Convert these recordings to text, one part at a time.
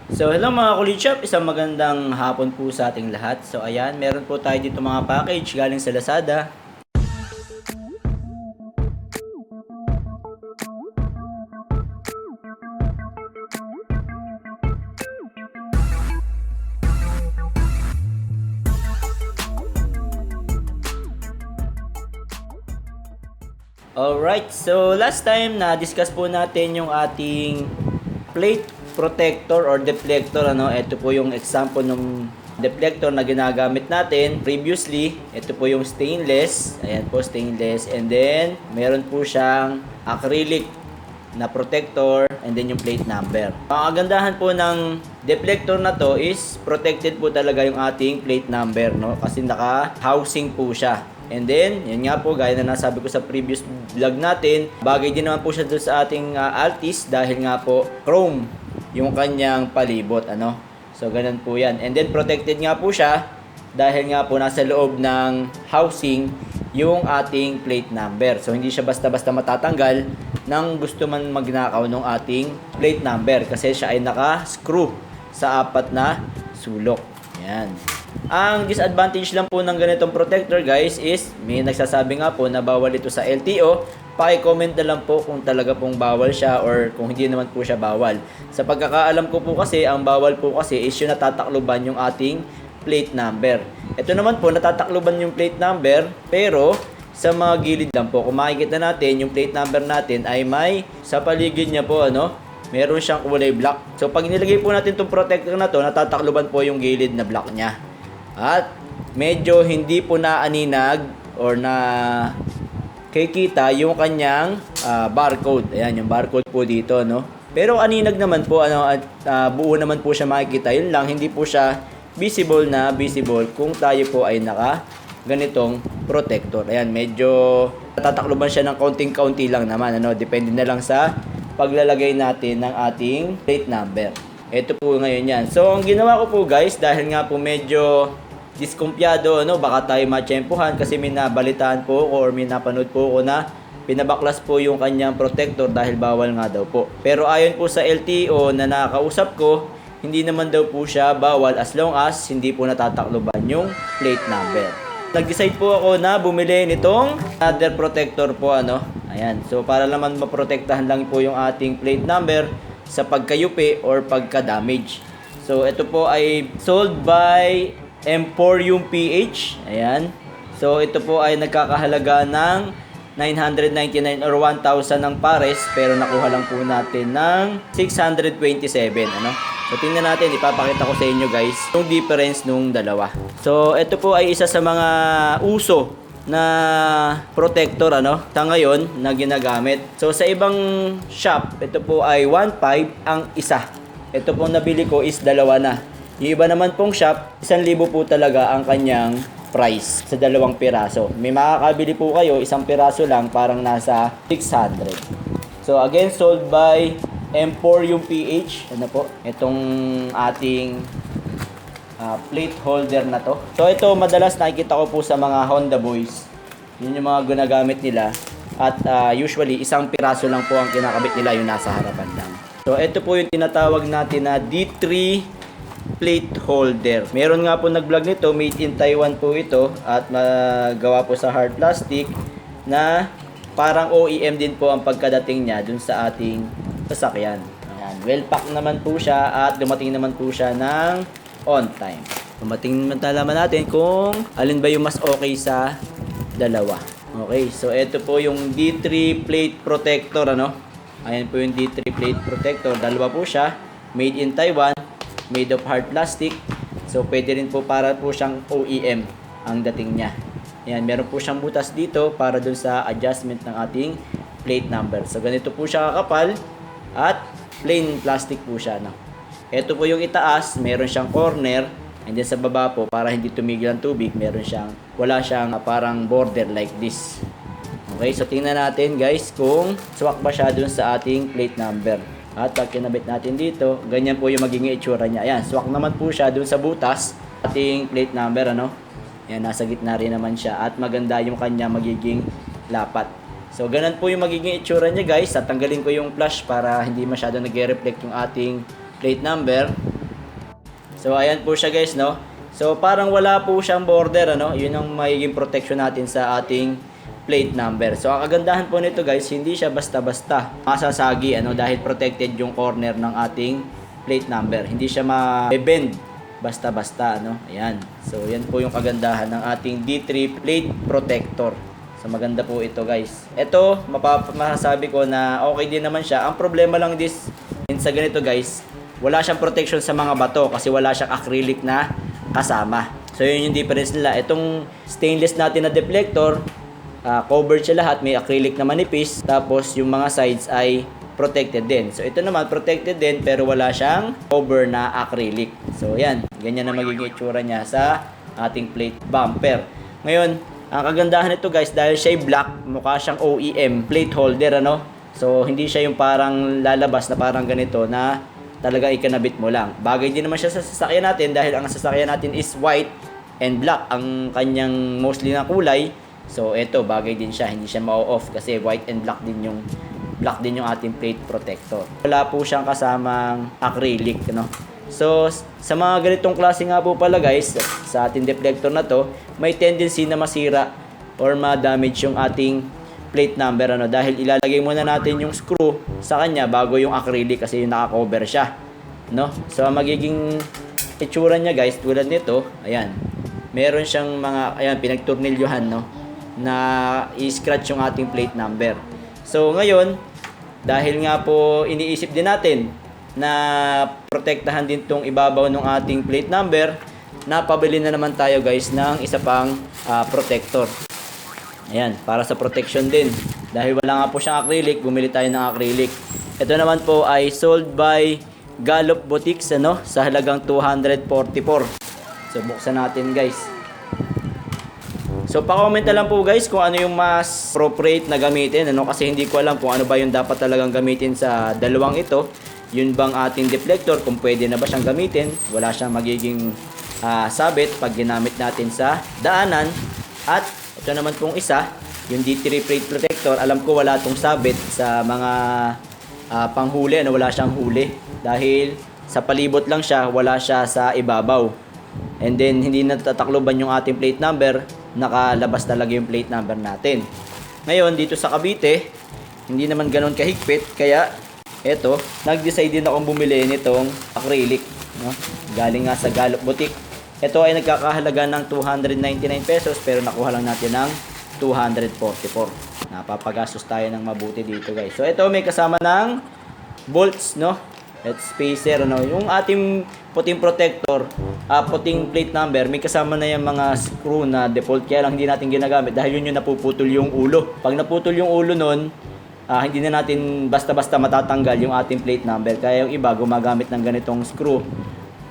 So hello mga kulichap, isang magandang hapon po sa ating lahat. So ayan, meron po tayo dito mga package galing sa Lazada. Alright, so last time na-discuss po natin yung ating plate protector or deflector. Ito po yung example ng deflector na ginagamit natin previously. Ito po yung stainless. Ayan po, stainless. And then, meron po siyang acrylic na protector and then yung plate number. Ang kagandahan po ng deflector na to is protected po talaga yung ating plate number, no? Kasi naka-housing po siya. And then, yan nga po, gaya na nasabi ko sa previous vlog natin, bagay din naman po siya doon sa ating Altis dahil nga po chrome yung kanyang palibot, So, ganun po yan. And then, protected nga po siya dahil nga po nasa loob ng housing yung ating plate number. So, hindi siya basta-basta matatanggal nang gusto man magnakaw ng ating plate number kasi siya ay naka-screw sa apat na sulok. Yan. Ang disadvantage lang po ng ganitong protector guys is may nagsasabi nga po na bawal ito sa LTO. Paki-comment na lang po kung talaga pong bawal siya or kung hindi naman po siya bawal. Sa pagkakaalam ko po kasi, ang bawal po kasi is yung natatakluban yung ating plate number. Ito naman po, natatakluban yung plate number pero sa mga gilid lang po. Kung makikita natin, yung plate number natin ay may sa paligid niya po, meron siyang kulay black. So, pag nilagay po natin itong protector na to, natatakluban po yung gilid na black niya. At medyo hindi po naaninag or na kikita yung kanyang barcode. Ayan, yung barcode po dito, Pero aninag naman po, at buo naman po siya makikita. Yun lang, hindi po siya visible kung tayo po ay naka ganitong protector. Ayan, medyo natatakluban siya ng kaunting-kaunti lang naman, Depende na lang sa paglalagay natin ng ating plate number. Ito po ngayon yan. So, ang ginawa ko po guys, dahil nga po medyo diskumpiyado, baka tayo matsyempohan kasi may nabalitaan po ako or may napanood po ako na pinabaklas po yung kanyang protector dahil bawal nga daw po. Pero ayon po sa LTO na nakakausap ko, hindi naman daw po siya bawal as long as hindi po natatakloban yung plate number. Nag-decide po ako na bumili nitong other protector po, Ayan. So, para naman maprotektahan lang po yung ating plate number sa pagkayupi or pagka-damage. So, ito po ay sold by Emporium PH. Ayan. So, ito po ay nagkakahalaga ng 999 or 1,000 ng pares pero nakuha lang po natin ng 627, So, tingnan natin, ipapakita ko sa inyo guys yung difference nung dalawa. So, ito po ay isa sa mga uso na protector, sa ngayon na ginagamit. So, sa ibang shop, ito po ay 1,500 ang isa. Ito pong nabili ko is dalawa na. Yung iba naman pong shop, 1,000 po talaga ang kanyang price sa dalawang piraso. May makakabili po kayo, isang piraso lang, parang nasa 600. So, again, sold by Emporium PH. Itong ating plate holder na to. So, ito madalas nakikita ko po sa mga Honda Boys. Yun yung mga ginagamit nila. At usually, isang piraso lang po ang kinakabit nila, yung nasa harapan lang. So, ito po yung tinatawag natin na D3 plate holder. Meron nga po nag-vlog nito, made in Taiwan po ito at magawa po sa hard plastic na parang OEM din po ang pagkadating niya dun sa ating sasakyan. Ayan, well packed naman po siya at dumating naman po siya ng on time. Dumating naman natin kung alin ba yung mas okay sa dalawa. Okay, so ito po yung D3 plate protector, Ayan po yung D3 plate protector. Dalawa po siya, made in Taiwan, made of hard plastic. So, pwede rin po para po siyang OEM ang dating niya. Ayan, meron po siyang butas dito para dun sa adjustment ng ating plate number. So, ganito po siya kakapal at plain plastic po siya. Ito po yung itaas, meron siyang corner. And then sa baba po, para hindi tumigil ang tubig, wala siyang parang border like this. Okay, so tingnan natin guys kung swak ba siya dun sa ating plate number. At pag kinabit natin dito, ganyan po yung magiging itsura niya. Ayan, swak naman po siya dun sa butas. Ating plate number, Ayan, nasa gitna rin naman siya. At maganda yung kanya magiging lapat. So, ganun po yung magiging itsura niya guys. At tanggalin ko yung flash para hindi masyado nag-reflect yung ating plate number. So ayan po siya guys, no. So parang wala po siyang border, ano. Yun ang magiging protection natin sa ating plate number. So ang kagandahan po nito guys, hindi siya basta-basta masasagi, ano, dahil protected yung corner ng ating plate number. Hindi siya ma-bend basta-basta, ano. Ayan. So yan po yung kagandahan ng ating D3 plate protector. So maganda po ito guys. Ito, masasabi ko na okay din naman siya. Ang problema lang sa ganito guys, wala siyang protection sa mga bato kasi wala siyang acrylic na kasama. So yun yung difference nila. Itong stainless natin na deflector, covered siya lahat, may acrylic na manipis, tapos yung mga sides ay protected din. So ito naman protected din pero wala siyang cover na acrylic. So yan, ganyan na magiging itsura niya sa ating plate bumper. Ngayon, ang kagandahan nito guys, dahil siya ay black, mukha siyang OEM plate holder, ano. So hindi siya yung parang lalabas na parang ganito na talagang ikinabit mo lang. Bagay din naman siya sa sasakyan natin dahil ang sasakyan natin is white and black ang kanyang mostly na kulay. So ito, bagay din siya, hindi siya ma-off kasi white and black din yung ating plate protector. Wala po siyang kasamang acrylic, no. So sa mga ganitong klase nga po pala guys, sa ating deflector na to, may tendency na masira or ma-damage yung ating plate number, ano, dahil ilalagay muna natin yung screw sa kanya bago yung acrylic kasi yung naka-cover siya, no. So ang magiging itsura niya guys, tulad nito, ayan. Meron siyang mga, ayan, pinagtornilyohan, no, na i-scratch yung ating plate number. So ngayon, dahil nga po iniisip din natin na protektahan din tong ibabaw ng ating plate number, napabili na naman tayo guys ng isa pang protector. Ayan, para sa protection din. Dahil wala nga po siyang acrylic, bumili tayo ng acrylic. Ito naman po ay sold by Gallup Boutiques, ano, sa halagang 244. So buksan natin guys. So pa-comment na lang po guys kung ano yung mas appropriate na gamitin, ano, kasi hindi ko alam kung ano ba yung dapat talagang gamitin sa dalawang ito. Yun bang ating deflector, kung pwede na ba siyang gamitin, wala siyang magiging sabit pag ginamit natin sa daanan. At ito naman pong isa, yung D3 plate protector, alam ko wala tong sabit sa mga panghuli, ano, wala siyang huli dahil sa palibot lang siya, wala siya sa ibabaw. And then hindi natatakloban yung ating plate number, nakalabas talaga yung plate number natin. Ngayon dito sa Cavite, hindi naman ganoon kahigpit, kaya eto, nag-decide din akong bumili nitong acrylic, no? Galing nga sa Gallup Boutique. Ito ay nagkakahalaga ng 299 pesos pero nakuha lang natin ng 244. Napapagastos tayo ng mabuti dito guys. So ito may kasama ng bolts, no? At spacer, no? Yung ating puting protector, puting plate number, may kasama na yung mga screw na default, kaya lang hindi natin ginagamit dahil yun yung napuputol yung ulo. Pag naputol yung ulo nun, hindi na natin basta-basta matatanggal yung ating plate number. Kaya yung iba gumagamit ng ganitong screw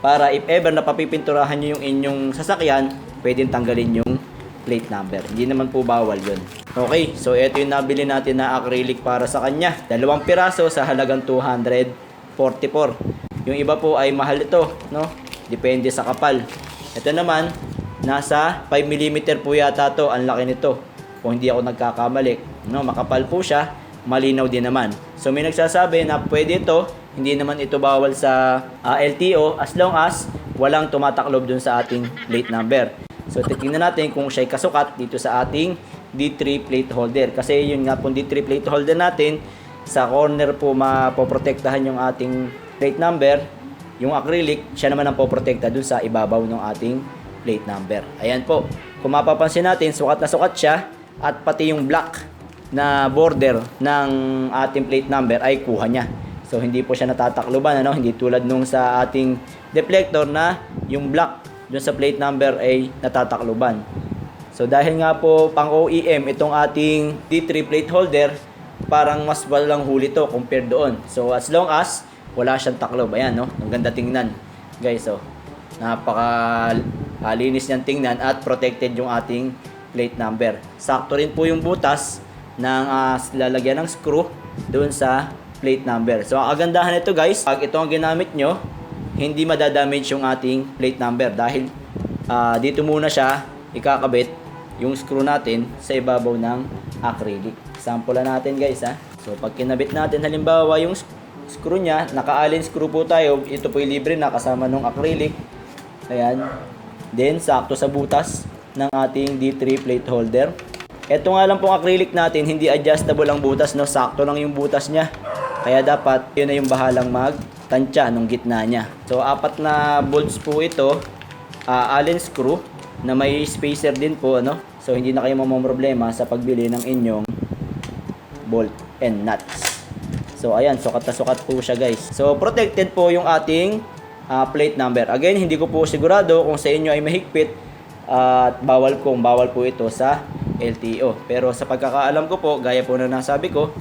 para if ever napapipinturahan nyo yung inyong sasakyan, pwedeng tanggalin yung plate number. Hindi naman po bawal yun. Okay, so ito yung nabili natin na acrylic para sa kanya. 2 piraso sa halagang 244. Yung iba po ay mahal ito, no? Depende sa kapal. Ito naman, nasa 5mm po yata to. Ang laki nito. Kung hindi ako nagkakamali, no? Makapal po siya, malinaw din naman. So may nagsasabi na pwede ito, hindi naman ito bawal sa LTO as long as walang tumataklob dun sa ating plate number. So titingnan natin kung siya'y kasukat dito sa ating D3 plate holder. Kasi yun nga po D3 plate holder natin, sa corner po mapoprotektahan yung ating plate number. Yung acrylic, siya naman ang poprotekta dun sa ibabaw ng ating plate number. Ayan po. Kung mapapansin natin, sukat na sukat siya at pati yung black na border ng ating plate number ay kuha niya. So hindi po siya natatakloban, ano? Hindi tulad nung sa ating deflector na yung black dun sa plate number ay natatakloban. So dahil nga po pang OEM itong ating D3 plate holder, parang mas walang huli to compared doon. So as long as wala siyang taklob, ayan, no? Ang ganda tingnan guys, oh. Napaka linis niyang tingnan at protected yung ating plate number. Sakto rin po yung butas ng lalagyan ng screw doon sa plate number. So ang kagandahan nito guys, pag ito ang ginamit nyo, hindi madadamage yung ating plate number dahil dito muna siya ikakabit yung screw natin sa ibabaw ng acrylic. Sample natin guys, ha. So pag kinabit natin halimbawa yung screw niya, naka-allen screw po tayo, ito po libre na kasama ng acrylic. Ayan. Then, sakto sa butas ng ating D3 plate holder. Ito nga lang pong acrylic natin, hindi adjustable ang butas, no? Sakto lang yung butas niya. Kaya dapat, yun na yung bahalang magtansya nung gitna niya. So, 4 na bolts po ito. Allen screw na may spacer din po, ano? So, hindi na kayo mamamroblema sa pagbili ng inyong bolt and nuts. So, ayan, sukat na sukat po siya, guys. So, protected po yung ating plate number. Again, hindi ko po sigurado kung sa inyo ay mahigpit at bawal po ito sa LTO. Pero sa pagkakaalam ko po, gaya po na nasabi ko,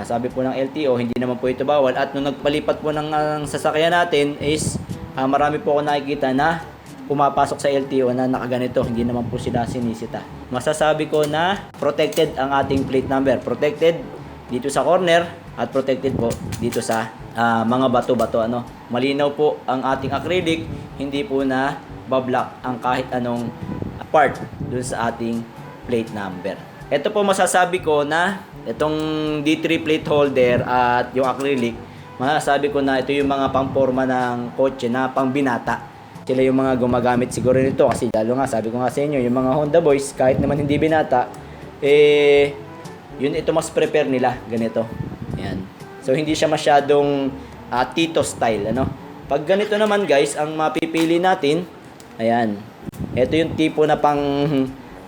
sabi po ng LTO, hindi naman po ito bawal. At nung nagpalipat po ng sasakyan natin is marami po ako nakikita na pumapasok sa LTO na nakaganito. Hindi naman po sila sinisita. Masasabi ko na protected ang ating plate number. Protected dito sa corner at protected po dito sa mga bato-bato. Ano? Malinaw po ang ating acrylic. Hindi po na bablock ang kahit anong part dun sa ating plate number. Ito po masasabi ko na itong D3 plate holder at yung acrylic, masasabi ko na ito yung mga pangporma ng kotse na pangbinata. Sila yung mga gumagamit siguro nito kasi lalo nga sabi ko nga sa inyo, yung mga Honda boys kahit naman hindi binata, yun ito mas prepare nila ganito. Ayan. So hindi siya masyadong Tito style, ano. Pag ganito naman guys, ang mapipili natin, ayan. Ito yung tipo na pang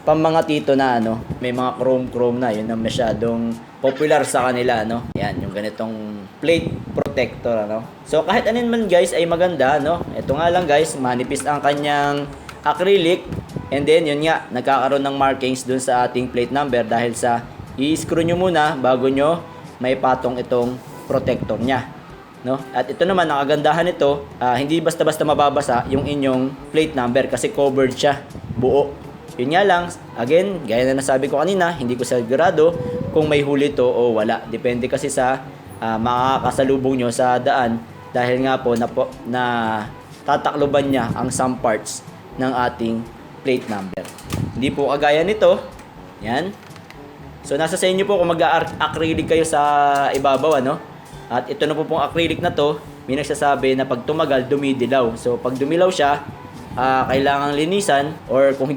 mga tito na ano, may mga chrome na, yun ang masyadong popular sa kanila, no. Ayan, yung ganitong plate protector, ano. So kahit anin man guys ay maganda, no. Ito nga lang guys, manipis ang kanyang acrylic and then yun nga, nagkakaroon ng markings dun sa ating plate number dahil sa i-screw nyo muna bago nyo may patong itong protector nya, no. At ito naman, ang kagandahan nito, hindi basta-basta mababasa yung inyong plate number kasi covered siya, buo. Yun nga lang, again, gaya na nasabi ko kanina, hindi ko sigurado kung may huli to o wala. Depende kasi sa makakasalubong nyo sa daan dahil nga po na tatakloban niya ang some parts ng ating plate number. Hindi po kagaya nito. Yan. So, nasa sa inyo po kung mag-acrylic kayo sa ibabaw, ano? At ito na po pong acrylic na to, may nagsasabi na pag tumagal, dumidilaw. So, pag dumilaw siya, kailangang linisan or kung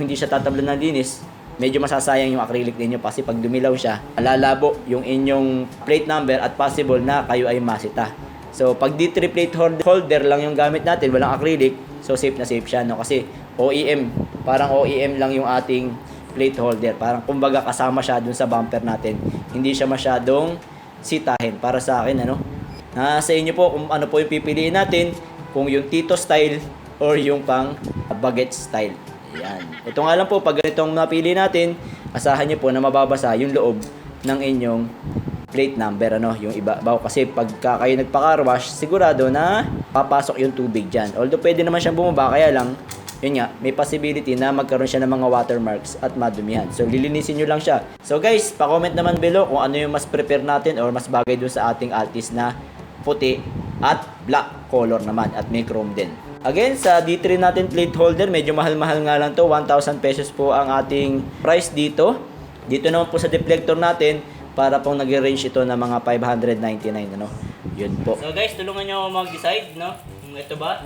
hindi siya tatablan ng linis, medyo masasayang yung acrylic ninyo kasi pag dumilaw siya, lalabo yung inyong plate number at possible na kayo ay masita. So pag D3 plate holder lang yung gamit natin, walang acrylic, so safe na safe siya, no? Kasi OEM, parang OEM lang yung ating plate holder. Parang kumbaga kasama siya dun sa bumper natin. Hindi siya masyadong sitahin para sa akin, ano? Sa inyo po kung ano po yung pipiliin natin, kung yung Tito style or yung pang baguette style. Ayan. Ito nga lang po, pag ganitong napili natin, asahan nyo po na mababasa yung loob ng inyong plate number, ano, yung iba. Kasi pagka kayo nagpa-car wash, sigurado na papasok yung tubig dyan. Although pwede naman siyang bumaba, kaya lang, yun nga, may possibility na magkaroon siya ng mga watermarks at madumihan. So, lilinisin nyo lang siya. So guys, pa-comment naman below kung ano yung mas prepare natin or mas bagay dun sa ating Altis na puti at black color naman at may chrome din. Again, sa D3 natin plate holder, medyo mahal-mahal nga lang to. 1,000 pesos po ang ating price dito. Dito naman po sa deflector natin, para pong nag-range ito na mga 599, ano. Yun po. So guys, tulungan nyo mag-decide, no? Kung ito ba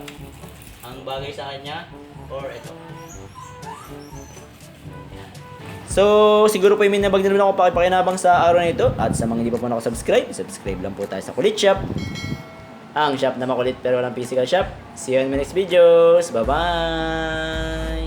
ang bagay sa kanya or ito. So, siguro po yung minabag na naman ako pakipakinabang sa araw na ito. At sa mga hindi pa po nakasubscribe, subscribe lang po tayo sa Kulit Shop. Ang shop na makulit pero walang physical shop. See you in my next videos. Bye-bye!